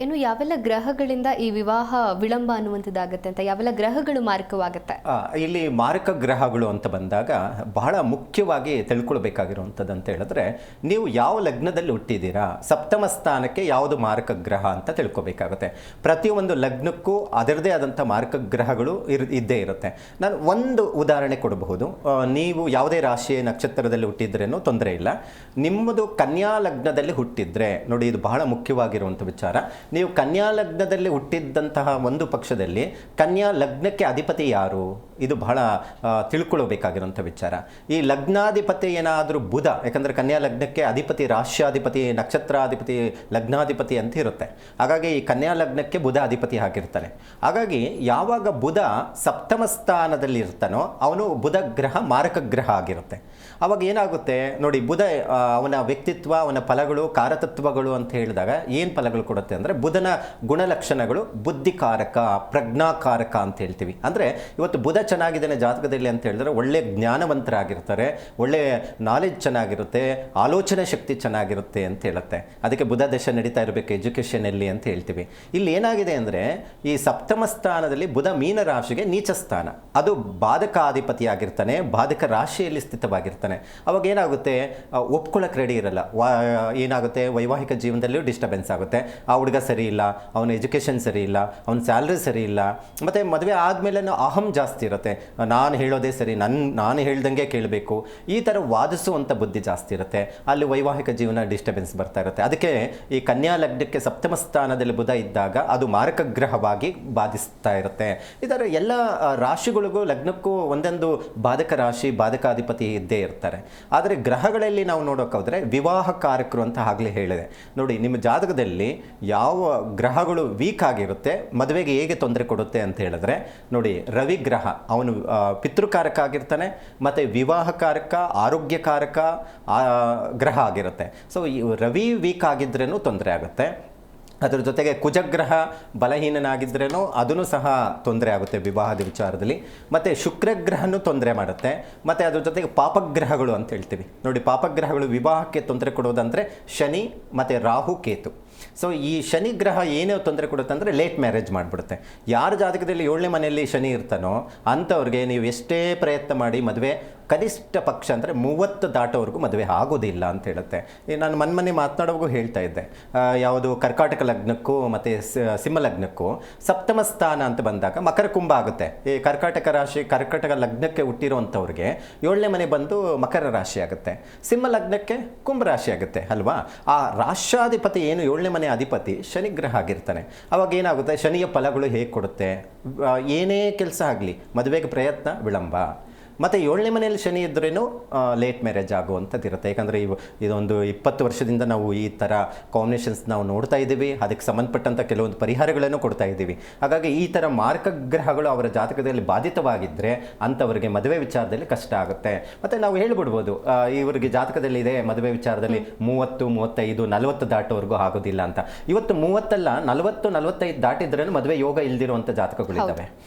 ಇನ್ನು ಯಾವೆಲ್ಲ ಗ್ರಹಗಳಿಂದ ಈ ವಿವಾಹ ವಿಳಂಬ ಅನ್ನುವಂಥದ್ದಾಗತ್ತೆ ಅಂತ, ಯಾವೆಲ್ಲ ಗ್ರಹಗಳು ಮಾರಕವಾಗುತ್ತೆ? ಇಲ್ಲಿ ಮಾರಕ ಗ್ರಹಗಳು ಅಂತ ಬಂದಾಗ ಬಹಳ ಮುಖ್ಯವಾಗಿ ತಿಳ್ಕೊಳ್ಬೇಕಾಗಿರುವಂಥದ್ದು ಅಂತ ಹೇಳಿದ್ರೆ, ನೀವು ಯಾವ ಲಗ್ನದಲ್ಲಿ ಹುಟ್ಟಿದ್ದೀರಾ, ಸಪ್ತಮ ಸ್ಥಾನಕ್ಕೆ ಯಾವುದು ಮಾರಕ ಗ್ರಹ ಅಂತ ತಿಳ್ಕೊಬೇಕಾಗುತ್ತೆ. ಪ್ರತಿಯೊಂದು ಲಗ್ನಕ್ಕೂ ಅದರದೇ ಆದಂಥ ಮಾರಕ ಗ್ರಹಗಳು ಇದ್ದೇ ಇರುತ್ತೆ. ನಾನು ಒಂದು ಉದಾಹರಣೆ ಕೊಡಬಹುದು. ನೀವು ಯಾವುದೇ ರಾಶಿ ನಕ್ಷತ್ರದಲ್ಲಿ ಹುಟ್ಟಿದ್ರೇನೂ ತೊಂದರೆ ಇಲ್ಲ. ನಿಮ್ಮದು ಕನ್ಯಾ ಲಗ್ನದಲ್ಲಿ ಹುಟ್ಟಿದ್ರೆ ನೋಡಿ, ಇದು ಬಹಳ ಮುಖ್ಯವಾಗಿರುವಂಥ ವಿಚಾರ. ನೀವು ಕನ್ಯಾ ಲಗ್ನದಲ್ಲಿ ಹುಟ್ಟಿದ್ದಂತಹ ಒಂದು ಪಕ್ಷದಲ್ಲಿ ಕನ್ಯಾ ಲಗ್ನಕ್ಕೆ ಅಧಿಪತಿ ಯಾರು, ಇದು ಬಹಳ ತಿಳ್ಕೊಳ್ಬೇಕಾಗಿರುವಂಥ ವಿಚಾರ. ಈ ಲಗ್ನಾಧಿಪತಿ ಏನಾದರೂ ಬುಧ, ಯಾಕಂದರೆ ಕನ್ಯಾ ಲಗ್ನಕ್ಕೆ ಅಧಿಪತಿ ರಾಶ್ಯಾಧಿಪತಿ, ನಕ್ಷತ್ರಾಧಿಪತಿ, ಲಗ್ನಾಧಿಪತಿ ಅಂತ ಇರುತ್ತೆ. ಹಾಗಾಗಿ ಈ ಕನ್ಯಾ ಲಗ್ನಕ್ಕೆ ಬುಧ ಅಧಿಪತಿ ಆಗಿರ್ತಾನೆ. ಹಾಗಾಗಿ ಯಾವಾಗ ಬುಧ ಸಪ್ತಮ ಸ್ಥಾನದಲ್ಲಿ ಇರ್ತಾನೋ ಅವನು ಬುಧ ಗ್ರಹ ಮಾರಕ ಗ್ರಹ ಆಗಿರುತ್ತೆ. ಅವಾಗ ಏನಾಗುತ್ತೆ ನೋಡಿ, ಬುಧ ಅವನ ವ್ಯಕ್ತಿತ್ವ, ಅವನ ಫಲಗಳು, ಕಾರತತ್ವಗಳು ಅಂತ ಹೇಳಿದಾಗ ಏನು ಫಲಗಳು ಕೊಡುತ್ತೆ ಅಂದರೆ, ಬುಧನ ಗುಣಲಕ್ಷಣಗಳು ಬುದ್ಧಿಕಾರಕ, ಪ್ರಜ್ಞಾಕಾರಕ ಅಂತ ಹೇಳ್ತೀವಿ. ಅಂದರೆ ಇವತ್ತು ಬುಧ ಚೆನ್ನಾಗಿದ್ದಾನೆ ಜಾತಕದಲ್ಲಿ ಅಂತ ಹೇಳಿದ್ರೆ ಒಳ್ಳೆ ಜ್ಞಾನವಂತರಾಗಿರ್ತಾರೆ, ಒಳ್ಳೆ ನಾಲೆಜ್ ಚೆನ್ನಾಗಿರುತ್ತೆ, ಆಲೋಚನೆ ಶಕ್ತಿ ಚೆನ್ನಾಗಿರುತ್ತೆ ಅಂತ ಹೇಳುತ್ತೆ. ಅದಕ್ಕೆ ಬುಧ ದಶೆ ನಡೀತಾ ಇರಬೇಕು ಎಜುಕೇಷನಲ್ಲಿ ಅಂತ ಹೇಳ್ತೀವಿ. ಇಲ್ಲಿ ಏನಾಗಿದೆ ಅಂದರೆ, ಈ ಸಪ್ತಮ ಸ್ಥಾನದಲ್ಲಿ ಬುಧ ಮೀನ ರಾಶಿಗೆ ನೀಚ ಸ್ಥಾನ, ಅದು ಬಾಧಕಾಧಿಪತಿ ಆಗಿರ್ತಾನೆ, ಬಾಧಕ ರಾಶಿಯಲ್ಲಿ ಸ್ಥಿತವಾಗಿರ್ತಾನೆ. ಅವಾಗ ಏನಾಗುತ್ತೆ, ಒಪ್ಕೊಳ್ಳೋಕೆ ರೆಡಿ ಇರಲ್ಲ. ಏನಾಗುತ್ತೆ, ವೈವಾಹಿಕ ಜೀವನದಲ್ಲಿಯೂ ಡಿಸ್ಟರ್ಬೆನ್ಸ್ ಆಗುತ್ತೆ. ಆ ಹುಡುಗ ಸರಿ ಇಲ್ಲ, ಅವನ ಎಜುಕೇಷನ್ ಸರಿ ಇಲ್ಲ, ಅವನ ಸ್ಯಾಲ್ರಿ ಸರಿ ಇಲ್ಲ, ಮತ್ತು ಮದುವೆ ಆದಮೇಲೆ ಅಹಂ ಜಾಸ್ತಿ ಇರುತ್ತೆ. ನಾನು ಹೇಳೋದೇ ಸರಿ, ನಾನು ಹೇಳ್ದಂಗೆ ಕೇಳಬೇಕು, ಈ ಥರ ವಾದಿಸುವಂಥ ಬುದ್ಧಿ ಜಾಸ್ತಿ ಇರುತ್ತೆ. ಅಲ್ಲಿ ವೈವಾಹಿಕ ಜೀವನ ಡಿಸ್ಟರ್ಬೆನ್ಸ್ ಬರ್ತಾ ಇರುತ್ತೆ. ಅದಕ್ಕೆ ಈ ಕನ್ಯಾ ಲಗ್ನಕ್ಕೆ ಸಪ್ತಮ ಸ್ಥಾನದಲ್ಲಿ ಬುಧ ಇದ್ದಾಗ ಅದು ಮಾರಕ ಗ್ರಹವಾಗಿ ಬಾಧಿಸ್ತಾ ಇರುತ್ತೆ. ಇದರ ಎಲ್ಲ ರಾಶಿಗಳಿಗೂ ಲಗ್ನಕ್ಕೂ ಒಂದೊಂದು ಬಾಧಕ ರಾಶಿ, ಬಾಧಕಾಧಿಪತಿ ಇದ್ದೇ ಇರ್ತಾರೆ. ಆದರೆ ಗ್ರಹಗಳಲ್ಲಿ ನಾವು ನೋಡೋಕ್ಕೋದ್ರೆ ವಿವಾಹ ಕಾರಕರು ಅಂತ ಆಗಲೇ ಹೇಳಿದೆ ನೋಡಿ. ನಿಮ್ಮ ಜಾತಕದಲ್ಲಿ ಯಾವ ಗ್ರಹಗಳು ವೀಕ್ ಆಗಿರುತ್ತೆ, ಮದುವೆಗೆ ಹೇಗೆ ತೊಂದರೆ ಕೊಡುತ್ತೆ ಅಂತ ಹೇಳಿದ್ರೆ ನೋಡಿ, ರವಿ ಗ್ರಹ ಅವನು ಪಿತೃಕಾರಕ ಆಗಿರ್ತಾನೆ, ಮತ್ತು ವಿವಾಹಕಾರಕ, ಆರೋಗ್ಯಕಾರಕ ಗ್ರಹ ಆಗಿರುತ್ತೆ. ಸೊ ಈ ರವಿ ವೀಕ್ ಆಗಿದ್ರೇನು ತೊಂದರೆ ಆಗುತ್ತೆ. ಅದರ ಜೊತೆಗೆ ಕುಜಗ್ರಹ ಬಲಹೀನನಾಗಿದ್ರೇನೋ ಅದೂ ಸಹ ತೊಂದರೆ ಆಗುತ್ತೆ ವಿವಾಹದ ವಿಚಾರದಲ್ಲಿ. ಮತ್ತು ಶುಕ್ರಗ್ರಹನೂ ತೊಂದರೆ ಮಾಡುತ್ತೆ. ಮತ್ತು ಅದ್ರ ಜೊತೆಗೆ ಪಾಪಗ್ರಹಗಳು ಅಂತ ಹೇಳ್ತೀವಿ ನೋಡಿ. ಪಾಪಗ್ರಹಗಳು ವಿವಾಹಕ್ಕೆ ತೊಂದರೆ ಕೊಡೋದಂದರೆ ಶನಿ ಮತ್ತು ರಾಹು ಕೇತು. ಸೊ ಈ ಶನಿ ಗ್ರಹ ಏನೇ ತೊಂದರೆ ಕೊಡುತ್ತೆ ಅಂದರೆ ಲೇಟ್ ಮ್ಯಾರೇಜ್ ಮಾಡಿಬಿಡುತ್ತೆ. ಯಾರ ಜಾತಕದಲ್ಲಿ 7ನೇ ಮನೆಯಲ್ಲಿ ಶನಿ ಇರ್ತಾನೋ ಅಂಥವ್ರಿಗೆ ನೀವು ಎಷ್ಟೇ ಪ್ರಯತ್ನ ಮಾಡಿ ಮದುವೆ ಕನಿಷ್ಠ ಪಕ್ಷ ಅಂದರೆ 30 ದಾಟೋವರೆಗೂ ಮದುವೆ ಆಗೋದಿಲ್ಲ ಅಂತ ಹೇಳುತ್ತೆ. ನಾನು ಮೊನ್ನೆ ಮಾತನಾಡುವಾಗೂ ಹೇಳ್ತಾ ಇದ್ದೆ, ಯಾವುದು ಕರ್ಕಾಟಕ ಲಗ್ನಕ್ಕೂ ಮತ್ತು ಸಿಂಹ ಲಗ್ನಕ್ಕೂ ಸಪ್ತಮ ಸ್ಥಾನ ಅಂತ ಬಂದಾಗ ಮಕರ ಕುಂಭ ಆಗುತ್ತೆ. ಈ ಕರ್ಕಾಟಕ ರಾಶಿ, ಕರ್ಕಾಟಕ ಲಗ್ನಕ್ಕೆ ಹುಟ್ಟಿರುವಂಥವ್ರಿಗೆ 7ನೇ ಮನೆ ಬಂದು ಮಕರ ರಾಶಿ ಆಗುತ್ತೆ, ಸಿಂಹ ಲಗ್ನಕ್ಕೆ ಕುಂಭ ರಾಶಿ ಆಗುತ್ತೆ ಅಲ್ವಾ. ಆ ರಾಷ್ಟ್ರಾಧಿಪತಿ ಏನು 7ನೇ ಮನೆ ಅಧಿಪತಿ ಶನಿಗ್ರಹ ಆಗಿರ್ತಾನೆ. ಅವಾಗ ಏನಾಗುತ್ತೆ, ಶನಿಯ ಫಲಗಳು ಹೇಗೆ ಕೊಡುತ್ತೆ, ಏನೇ ಕೆಲಸ ಆಗಲಿ ಮದುವೆಗೆ ಪ್ರಯತ್ನ ವಿಳಂಬ. ಮತ್ತು 7ನೇ ಮನೆಯಲ್ಲಿ ಶನಿ ಇದ್ರೇನು ಲೇಟ್ ಮ್ಯಾರೇಜ್ ಆಗುವಂಥದ್ದು ಇರುತ್ತೆ. ಯಾಕಂದರೆ ಇದೊಂದು 20 ವರ್ಷದಿಂದ ನಾವು ಈ ಥರ ಕಾಂಬಿನೇಷನ್ಸ್ ನಾವು ನೋಡ್ತಾ ಇದ್ದೀವಿ. ಅದಕ್ಕೆ ಸಂಬಂಧಪಟ್ಟಂಥ ಕೆಲವೊಂದು ಪರಿಹಾರಗಳನ್ನು ಕೊಡ್ತಾ ಇದ್ದೀವಿ. ಹಾಗಾಗಿ ಈ ಥರ ಮಾರಕ ಗ್ರಹಗಳು ಅವರ ಜಾತಕದಲ್ಲಿ ಬಾಧಿತವಾಗಿದ್ದರೆ ಅಂಥವರಿಗೆ ಮದುವೆ ವಿಚಾರದಲ್ಲಿ ಕಷ್ಟ ಆಗುತ್ತೆ. ಮತ್ತು ನಾವು ಹೇಳ್ಬಿಡ್ಬೋದು, ಇವರಿಗೆ ಜಾತಕದಲ್ಲಿ ಇದೆ ಮದುವೆ ವಿಚಾರದಲ್ಲಿ 30, 35, 40 ದಾಟೋವರೆಗೂ ಆಗೋದಿಲ್ಲ ಅಂತ. ಇವತ್ತು 30 ಅಲ್ಲ, 40, 45 ದಾಟಿದ್ರೂ ಮದುವೆ ಯೋಗ ಇಲ್ದಿರುವಂಥ ಜಾತಕಗಳಿದ್ದಾವೆ.